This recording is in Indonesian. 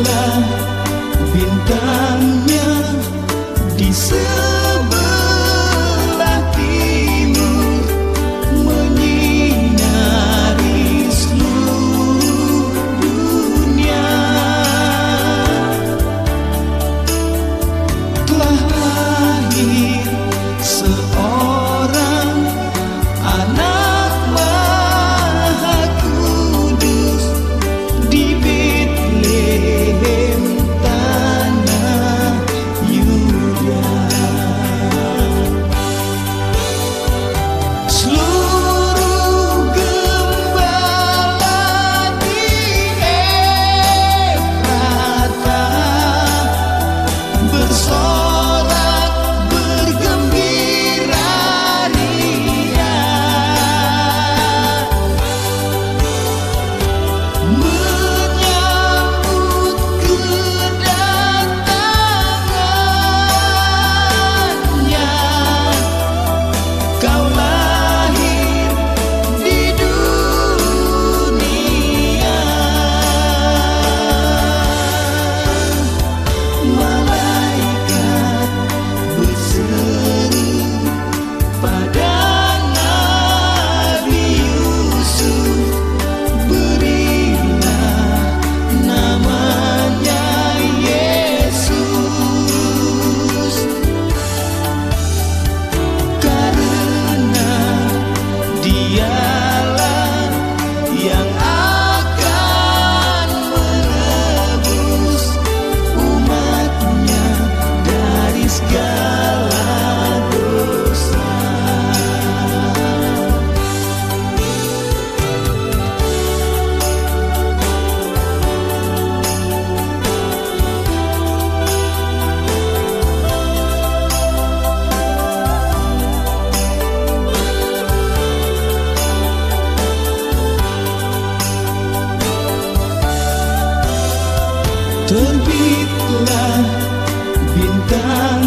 Terbitlah bintangnya di sebelah timur, menyinari seluruh dunia. Telah lahir seorang anak Maha Kudus di Betlehem tanah Yuda. Seluruh gembala di Efrata bersorak bergembira ria, menyambut kedatangannya. Kau lahir di dunia. Malaikat berseru pada Nabi Yusuf, berilah namanya Yesus, karena Dialah yang akan menebus umatnya dari segala dosa. Terbitlah bintang